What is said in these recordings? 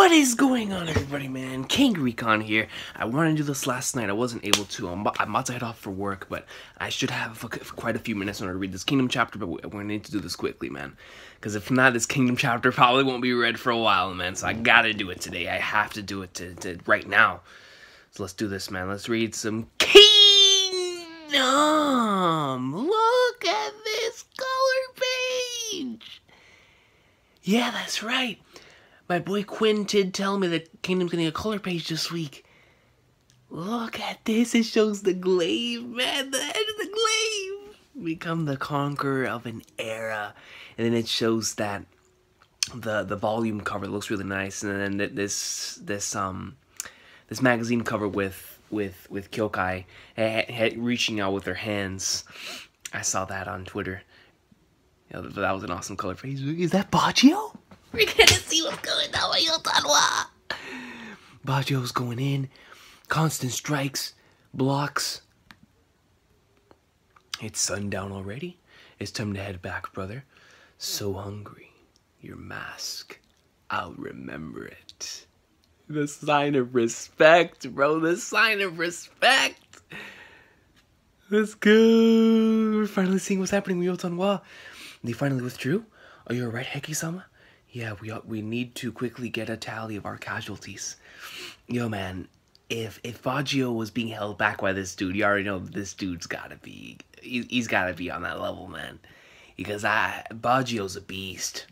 What is going on, everybody, man? King Recon here. I wanted to do this last night. I wasn't able to. I'm about to head off for work, but I should have quite a few minutes in order to read this Kingdom chapter, but we're going to need to do this quickly, man. Because if not, this Kingdom chapter probably won't be read for a while, man. So I gotta do it today. I have to do it right now. So let's do this, man. Let's read some Kingdom. Look at this color page. Yeah, that's right. My boy Quinn did tell me that Kingdom's getting a color page this week. Look at this. It shows the glaive, man. The head of the glaive. Become the conqueror of an era. And then it shows that the volume cover looks really nice. And then this magazine cover with Kyokai reaching out with her hands. I saw that on Twitter. Yeah, that was an awesome color page. Is that Baggio? We're gonna see what's going on with Yotanwa. Baggio's going in. Constant strikes. Blocks. It's sundown already. It's time to head back, brother. So hungry. Your mask. I'll remember it. The sign of respect, bro. The sign of respect. Let's go. We're finally seeing what's happening with Yotanwa. They finally withdrew? Are you alright, Heki-sama? Yeah, we need to quickly get a tally of our casualties. Yo, man, if Baggio was being held back by this dude, you already know this dude's gotta be... He's gotta be on that level, man. Because Baggio's a beast.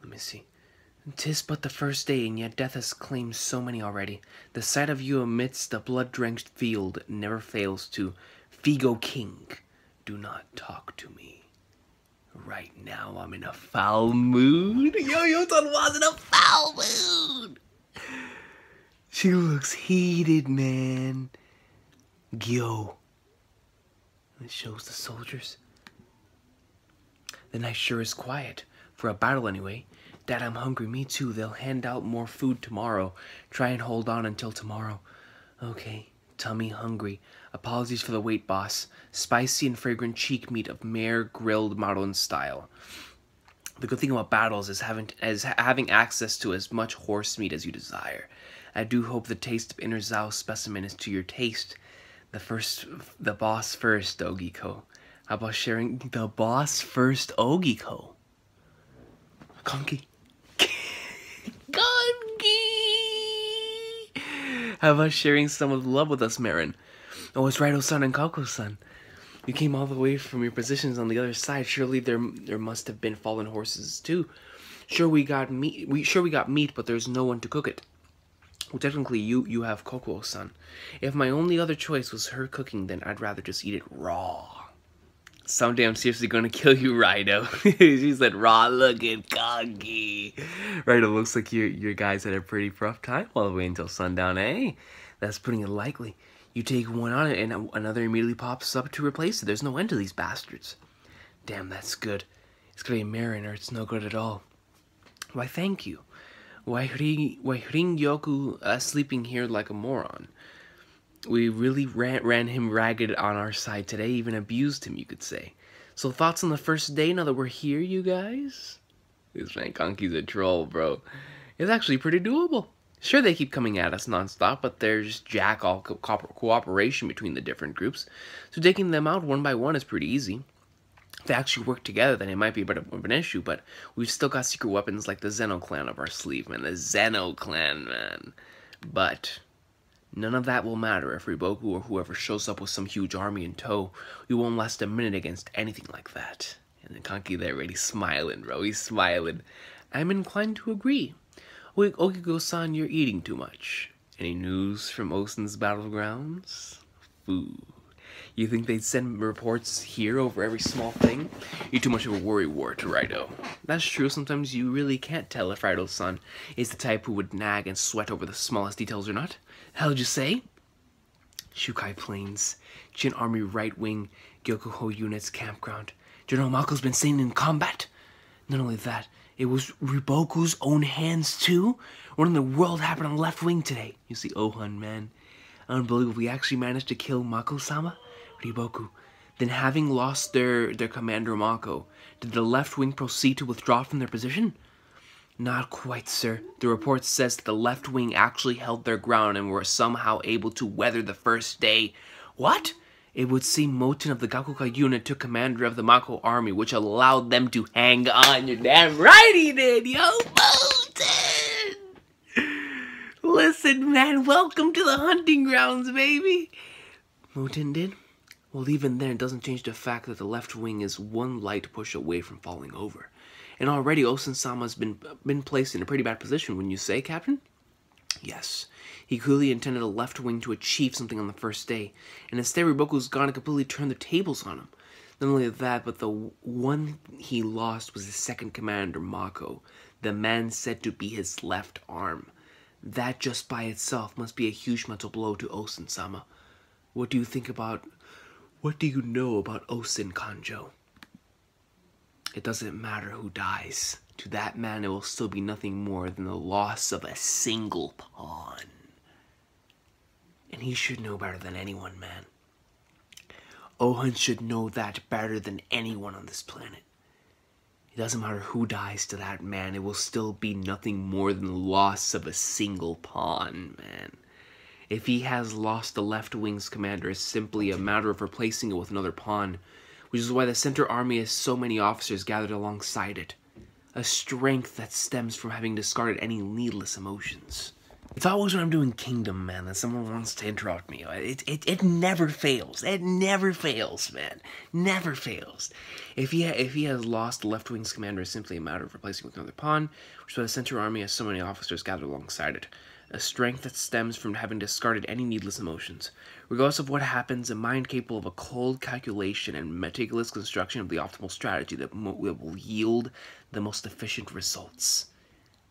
Let me see. 'Tis but the first day, and yet death has claimed so many already. The sight of you amidst the blood-drenched field never fails to... Figo King, do not talk to me. Right now, I'm in a foul mood. Yotanwa's in a foul mood. She looks heated, man. Gyo. It shows the soldiers. The night sure is quiet. For a battle, anyway. Dad, I'm hungry. Me too. They'll hand out more food tomorrow. Try and hold on until tomorrow. Okay. Tummy hungry. Apologies for the wait, boss. Spicy and fragrant cheek meat of mare grilled Maroon style. The good thing about battles is having access to as much horse meat as you desire. I do hope the taste of inner Zao specimen is to your taste. The boss first, Ogiko. How about sharing the boss first, Ogiko? Konki. Konki! How about sharing some of the love with us, Marin? Oh, it's Raido-san and Kako-san. You came all the way from your positions on the other side. Surely there must have been fallen horses too. Sure we got meat, but there's no one to cook it. Well, technically you have Koko-san. If my only other choice was her cooking, then I'd rather just eat it raw. Someday I'm seriously gonna kill you, Raido. She said raw looking Kongi. Raido, looks like your guys had a pretty rough time all the way until sundown, eh? That's putting it lightly. You take one on it and another immediately pops up to replace it. There's no end to these bastards. Damn, that's good. It's gonna be a mariner. It's no good at all. Why, thank you. Why ring Yoku sleeping here like a moron? We really ran him ragged on our side today, even abused him, you could say. So thoughts on the first day now that we're here, you guys? This man Konki's a troll, bro. It's actually pretty doable. Sure, they keep coming at us nonstop, but there's jack-all cooperation between the different groups. So taking them out one by one is pretty easy. If they actually work together, then it might be a bit of an issue, but we've still got secret weapons like the Zeno clan up our sleeve, man. The Zeno clan, man. But none of that will matter if Riboku or whoever shows up with some huge army in tow. We won't last a minute against anything like that. And then Konki there already smiling, bro. He's smiling. I'm inclined to agree. Wait, Ogiko-san, you're eating too much. Any news from Osen's battlegrounds? Food. You think they'd send reports here over every small thing? You're too much of a worrywart, Raido. That's true. Sometimes you really can't tell if Raido-san is the type who would nag and sweat over the smallest details or not. How'd you say? Shukai Plains. Jin Army right wing. Gyokuho units campground. General Mako's been seen in combat. Not only that, it was Riboku's own hands too? What in the world happened on the left wing today? You see, Ohan, man. Unbelievable. We actually managed to kill Mako-sama? Riboku. Then having lost their commander Mako, did the left wing proceed to withdraw from their position? Not quite, sir. The report says that the left wing actually held their ground and were somehow able to weather the first day. What? It would seem Moten of the Gakuka unit took commander of the Mako army, which allowed them to hang on. You're damn right he did, yo, Moten! Listen, man, welcome to the hunting grounds, baby. Moten did? Well, even then, it doesn't change the fact that the left wing is one light push away from falling over. And already Osen-sama's been placed in a pretty bad position, wouldn't you say, Captain? Yes. He clearly intended the left wing to achieve something on the first day, and instead Riboku's gone and completely turned the tables on him. Not only that, but the one he lost was his second commander, Mako, the man said to be his left arm. That just by itself must be a huge mental blow to Osen-sama. What do you know about Osen, Kanjo? It doesn't matter who dies. To that man, it will still be nothing more than the loss of a single pawn. And he should know better than anyone, man. Ohan should know that better than anyone on this planet. It doesn't matter who dies to that man, it will still be nothing more than the loss of a single pawn, man. If he has lost the left wing's commander, it's simply a matter of replacing it with another pawn, which is why the center army has so many officers gathered alongside it. A strength that stems from having discarded any needless emotions. It's always when I'm doing Kingdom, man, that someone wants to interrupt me. It never fails. It never fails, man. Never fails. If he has lost the left wing's commander, it's simply a matter of replacing it with another pawn, which is why the center army has so many officers gathered alongside it. A strength that stems from having discarded any needless emotions. Regardless of what happens, a mind capable of a cold calculation and meticulous construction of the optimal strategy that will yield the most efficient results.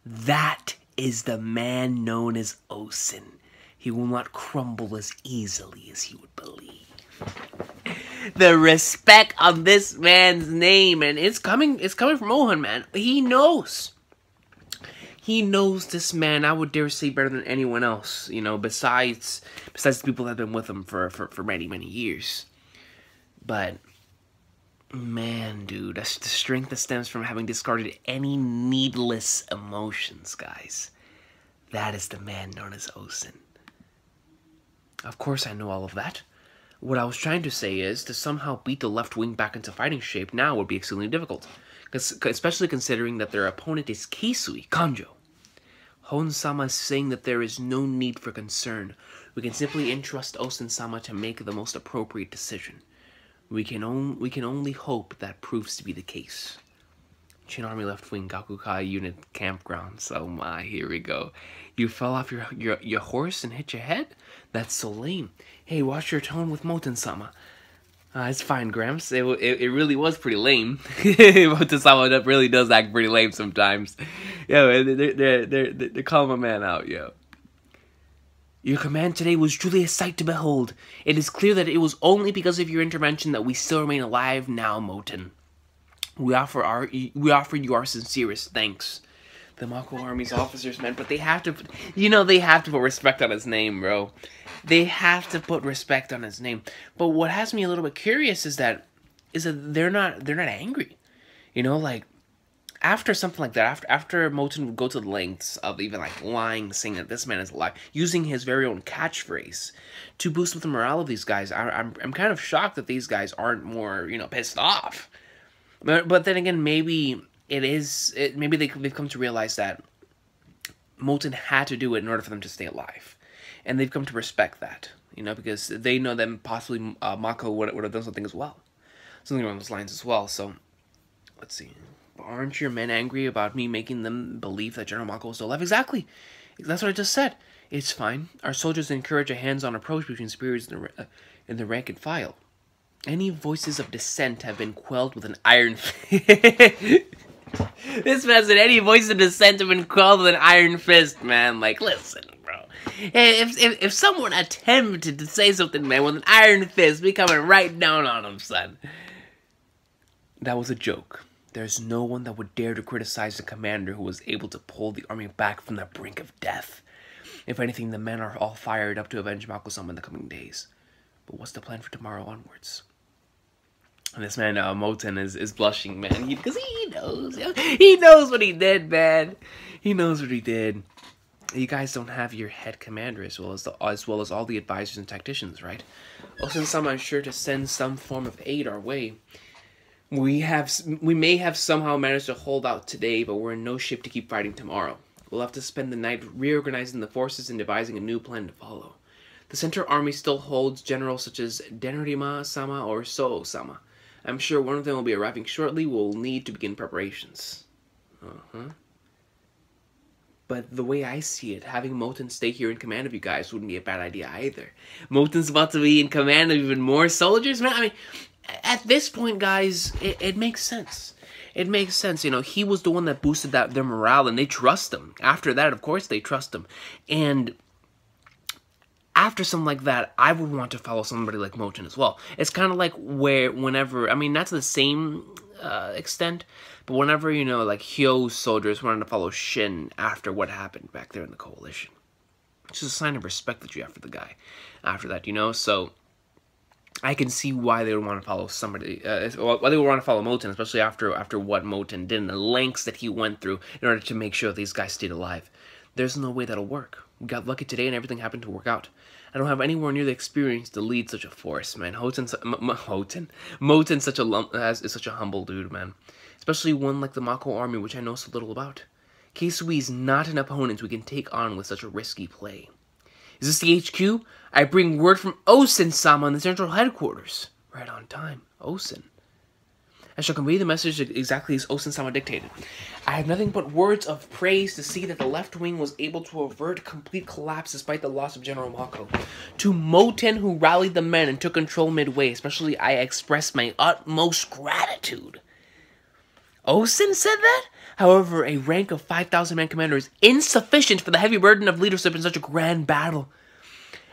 That is the man known as Osen. He will not crumble as easily as you would believe. The respect on this man's name, and it's coming from Ohan, man. He knows. He knows this man, I would dare say, better than anyone else, you know, besides the people that have been with him for many, many years. But, man, dude, that's the strength that stems from having discarded any needless emotions, guys. That is the man known as Osen. Of course I know all of that. What I was trying to say is, to somehow beat the left wing back into fighting shape now would be extremely difficult. Especially considering that their opponent is Kisui, Kanjo. Hon-sama is saying that there is no need for concern. We can simply entrust Osen-sama to make the most appropriate decision. We can only hope that proves to be the case. Chin Army Left Wing Gakukai Unit Campgrounds. Oh my, here we go. You fell off your horse and hit your head? That's so lame. Hey, watch your tone with Moten-sama. It's fine, Gramps. It really was pretty lame. Moten-sama really does act pretty lame sometimes. Yo, they're calling my man out, yo. Your command today was truly a sight to behold. It is clear that it was only because of your intervention that we still remain alive now, Moten. We offer you our sincerest thanks. The Mako Army's officers, man, but they have to, they have to put respect on his name, bro. They have to put respect on his name. But what has me a little bit curious is that they're not angry. Like, after something like that, after Moten would go to the lengths of even like lying, saying that this man is alive, using his very own catchphrase to boost up the morale of these guys, I'm kind of shocked that these guys aren't more, pissed off. But then again, maybe maybe they've come to realize that Moten had to do it in order for them to stay alive. And they've come to respect that, because they know that possibly Mako would have done something as well. Something along those lines as well. So, let's see. Aren't your men angry about me making them believe that General Mako is still alive? Exactly. That's what I just said. It's fine. Our soldiers encourage a hands-on approach between superiors in the rank and file. Any voices of dissent have been quelled with an iron fist. This man said any voices of dissent have been quelled with an iron fist, man. Like, listen, bro. If someone attempted to say something, man, with an iron fist, we coming right down on him, son. That was a joke. There's no one that would dare to criticize the commander who was able to pull the army back from the brink of death. If anything, the men are all fired up to avenge Mako-sama in the coming days. But what's the plan for tomorrow onwards? And this man, Moten, is blushing, man, because he knows. He knows what he did, man. He knows what he did. You guys don't have your head commander as well as all the advisors and tacticians, right? Osen-sama is sure to send some form of aid our way. We may have somehow managed to hold out today, but we're in no shape to keep fighting tomorrow. We'll have to spend the night reorganizing the forces and devising a new plan to follow. The Center Army still holds generals such as Denrima-sama or So-sama. I'm sure one of them will be arriving shortly. We'll need to begin preparations. But the way I see it, having Moten stay here in command of you guys wouldn't be a bad idea either. Moten's about to be in command of even more soldiers, man. I mean, at this point, guys, it makes sense. It makes sense. You know, he was the one that boosted their morale, and they trust him. After that, of course, they trust him. And after something like that, I would want to follow somebody like Moten as well. It's kind of like whenever, I mean, not to the same extent, but whenever, you know, like Hyo's soldiers wanted to follow Shin after what happened back there in the coalition. It's just a sign of respect that you have for the guy after that, you know? So I can see why they would want to follow somebody, why they would want to follow Moten, especially after what Moten did and the lengths that he went through in order to make sure these guys stayed alive. There's no way that'll work. We got lucky today and everything happened to work out. I don't have anywhere near the experience to lead such a force, man. Moten's such a humble dude, man. Especially one like the Mako army, which I know so little about. Keisui's not an opponent we can take on with such a risky play. Is this the HQ? I bring word from Osen-sama in the central headquarters. Right on time. Osen. I shall convey the message exactly as Osen-sama dictated. I have nothing but words of praise to see that the left wing was able to avert complete collapse despite the loss of General Mako. To Moten, who rallied the men and took control midway, especially I express my utmost gratitude. Osen said that? However, a rank of 5,000 man commander is insufficient for the heavy burden of leadership in such a grand battle,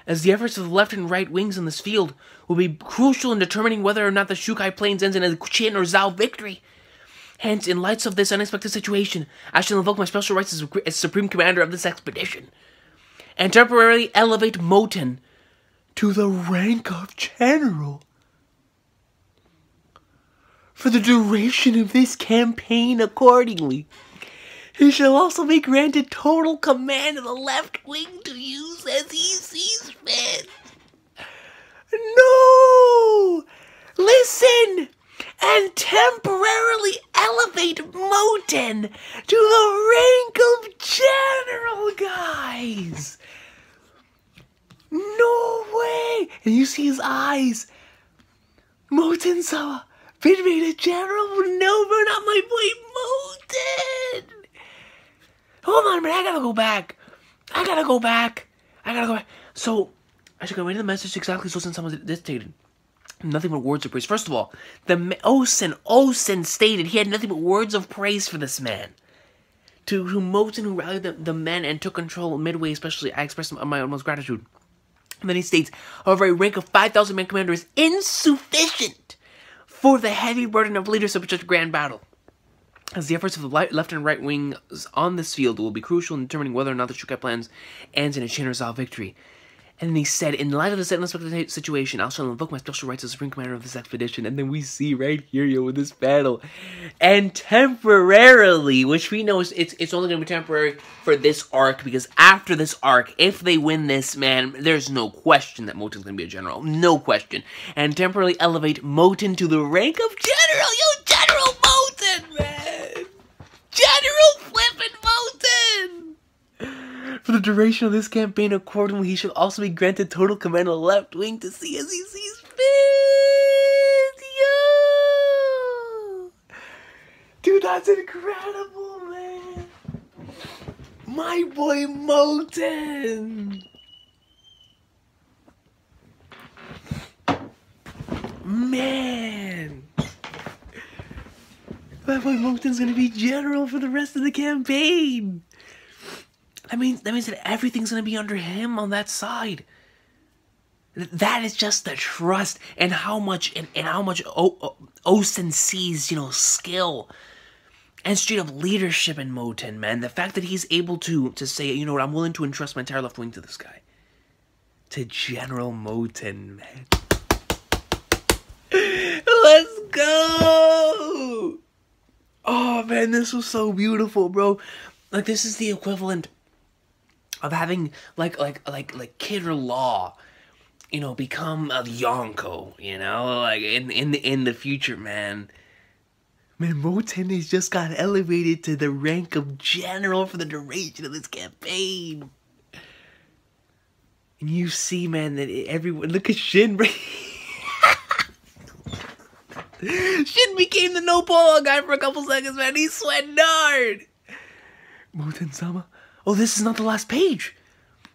as the efforts of the left and right wings in this field will be crucial in determining whether or not the Shukai Plains ends in a QIN or Zhao victory. Hence, in light of this unexpected situation, I shall invoke my special rights as Supreme Commander of this expedition, and temporarily elevate Moten to the rank of General. For the duration of this campaign accordingly, he shall also be granted total command of the left wing to use as he sees fit. No! Listen! And temporarily elevate Moten to the rank of General, guys! No way! And you see his eyes. Moten-sama been made a general? No, but not my boy Moten! Hold on a minute, I gotta go back. So, I should go into the message exactly so since someone dictated. Nothing but words of praise. First of all, Osen stated he had nothing but words of praise for this man. To Moten, who rallied the men and took control midway, especially, I express my utmost gratitude. And then he states, however, a rank of 5,000 man commander is insufficient for the heavy burden of leadership in such a grand battle, as the efforts of the left and right wings on this field will be crucial in determining whether or not the Shukai plans ends in a QIN or Zhao victory. And then he said, in light of this unexpected situation, I shall invoke my special rights as Supreme Commander of this expedition. And then we see right here, yo, in this battle. And temporarily, which we know it's only going to be temporary for this arc, because after this arc, if they win this, man, there's no question that Moten's going to be a general. No question. And temporarily elevate Moten to the rank of general. Yo, General Moten, man. General flippin' Moten. For the duration of this campaign, accordingly, he shall also be granted total command of the left wing to see as he sees fit. Yo! Dude, that's incredible, man. My boy Moten. Man. My boy Moten's gonna be general for the rest of the campaign. That means that everything's going to be under him on that side. That is just the trust and how much Osen sees, you know, skill and straight up leadership in Moten, man. The fact that he's able to say, you know what, I'm willing to entrust my entire left wing to this guy. To General Moten, man. Let's go! Oh man, this was so beautiful, bro. Like, this is the equivalent of having like Kid or Law, you know, become a Yonko, you know, like in the future, man. Man, Moten has just got elevated to the rank of general for the duration of this campaign. And you see, man, that everyone, look at Shin. Shin became the no polo guy for a couple seconds, man. He's sweating hard. Moten-sama. Oh, this is not the last page.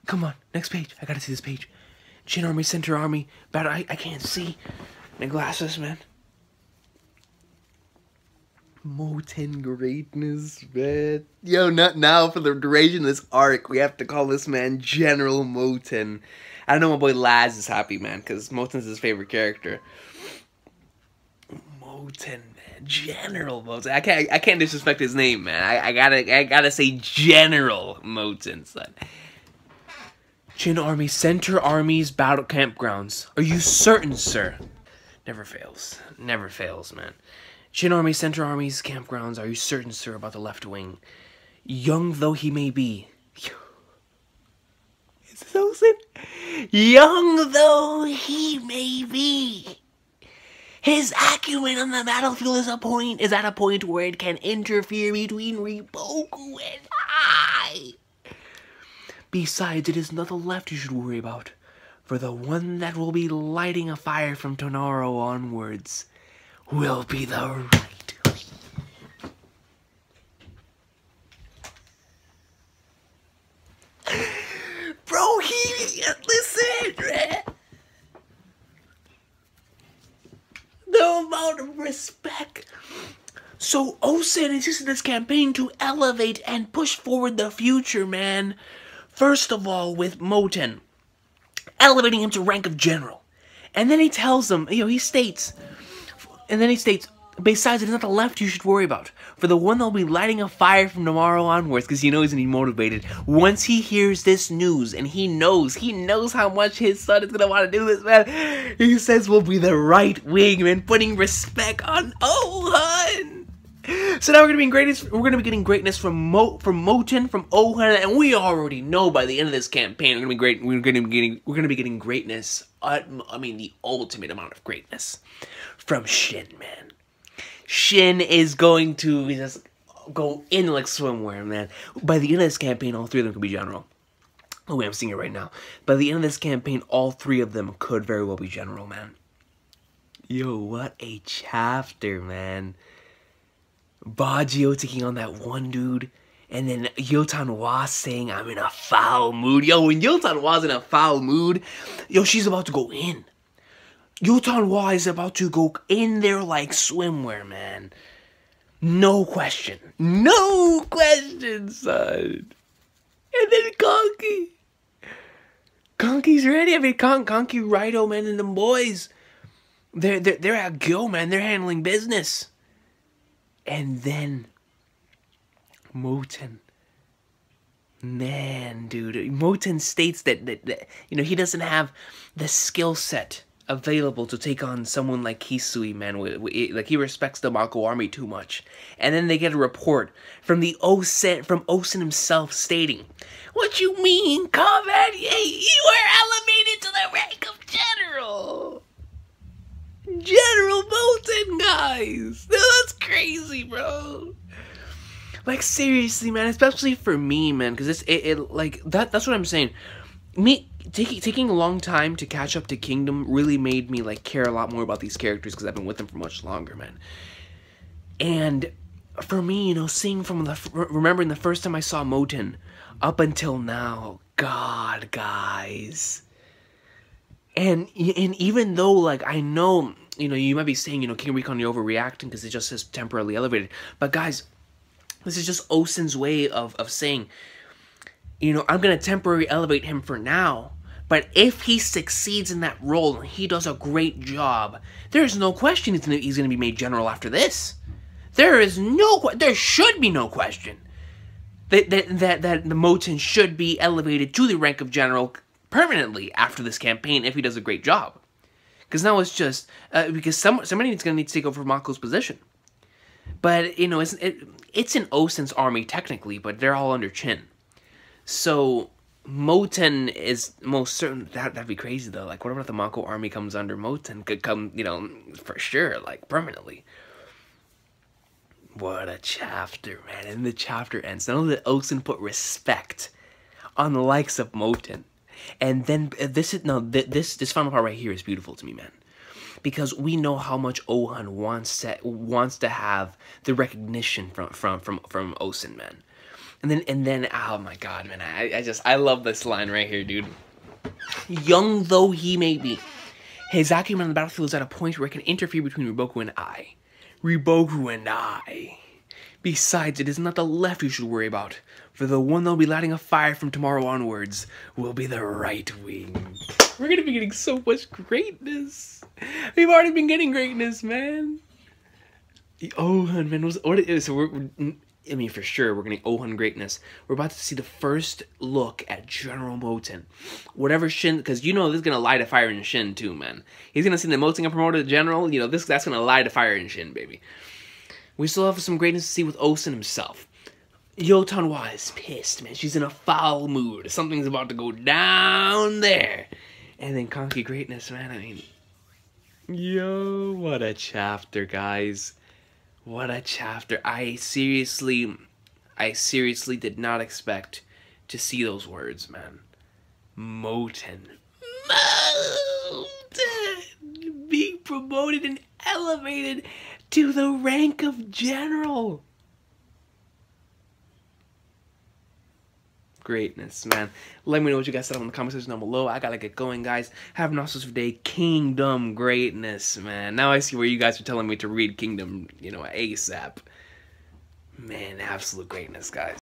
Come on, next page. I gotta see this page. Shin Army, Center Army, battle. I can't see. My glasses, man. Moten greatness, man. Yo, not now for the duration of this arc. We have to call this man General Moten. I know my boy Laz is happy, man, because Moten's his favorite character. Moten, man. General Moten. I can't disrespect his name, man. I gotta say General Moten, son. Shin Army, Center Army's battle campgrounds. Are you certain, sir? Never fails. Never fails, man. Shin Army, Center Army's campgrounds. Are you certain, sir, about the left wing? Young though he may be. Is this Osen? Young though he may be. His acumen on the battlefield is at a point where it can interfere between Riboku and I. Besides, it is not the left you should worry about, for the one that will be lighting a fire from Tonaro onwards will be the right wing. Bro, listen, man. The amount of respect. So Osen is using this campaign to elevate and push forward the future, man. First of all, with Moten, elevating him to rank of general. And then he tells him, he states, besides, it is not the left you should worry about, for the one that will be lighting a fire from tomorrow onwards, because he's going to be motivated. Once he hears this news, and he knows how much his son is going to want to do this, man, he says will be the right wing, man, putting respect on Ohan. So now we're gonna be getting greatness from Moten, from Ohan, and we already know by the end of this campaign we're gonna be getting greatness. The ultimate amount of greatness from Shin, man. Shin is going to just go in like swimwear, man. By the end of this campaign, all three of them could be general. Oh wait, I'm seeing it right now. By the end of this campaign, all three of them could very well be general, man. Yo, what a chapter, man. Bajio taking on that one dude, and then Yotanwa saying, I'm in a foul mood. Yo, when Yotanwa's in a foul mood, yo, she's about to go in. Yotanwa is about to go in there like swimwear, man. No question. No question, son. And then Konki. Konki's ready. I mean, Konki, Raido, man, and them boys. They're at go, man. They're handling business. And then Moten. Man, dude. Moten states that he doesn't have the skill set available to take on someone like Hisui, man. Like, he respects the Mako army too much. And then they get a report from Osen himself stating, what you mean, Combat? You were elevated to the rank of general. General Moten, guys. That's crazy, bro. Like, seriously, man. Especially for me, man. Because that's what I'm saying. Me taking a long time to catch up to Kingdom really made me like care a lot more about these characters because I've been with them for much longer, man. And for me, seeing from remembering the first time I saw Moten up until now, God, guys. And even though, like, I know, you might be saying, King Recon, you're overreacting because it just says temporarily elevated. But guys, this is just Osen's way of saying, I'm going to temporarily elevate him for now. But if he succeeds in that role and he does a great job, there's no question he's going to be made general after this. There should be no question that the Moten should be elevated to the rank of general permanently after this campaign if he does a great job. Because now it's just because somebody's gonna need to take over Mako's position. But you know, it's in Osen's army technically, but they're all under Chin. So Moten is most certain that'd be crazy though. Like, what about if the Mako army comes under Moten? Could come, you know, for sure, like permanently. What a chapter, man! And the chapter ends. Now that Osen put respect on the likes of Moten, and then this final part right here is beautiful to me, man, because we know how much Ohan wants to have the recognition from Osen, man. And then oh my god, man, I love this line right here, dude. Young though he may be, his acumen on the battlefield is at a point where it can interfere between Riboku and I. Riboku and I. Besides, it is not the left you should worry about, for the one that'll be lighting a fire from tomorrow onwards will be the right wing. We're gonna be getting so much greatness. We've already been getting greatness, man. Ohan, man, I mean, for sure, we're getting Ohan greatness. We're about to see the first look at General Moten. Whatever Shin, because you know this is going to light a fire in Shin too, man. He's going to see the Moten get promoted to General. You know, that's going to light a fire in Shin, baby. We still have some greatness to see with Osen himself. Yotanwa is pissed, man. She's in a foul mood. Something's about to go down there. And then Kanki greatness, man. I mean, yo, what a chapter, guys. What a chapter. I seriously did not expect to see those words, man. Moten. Moten! Being promoted and elevated to the rank of general. Greatness, man. Let me know what you guys said in the comment section down below. I gotta get going, guys. Have an awesome day. Kingdom greatness, man. Now I see where you guys are telling me to read Kingdom, you know, ASAP. Man, absolute greatness, guys.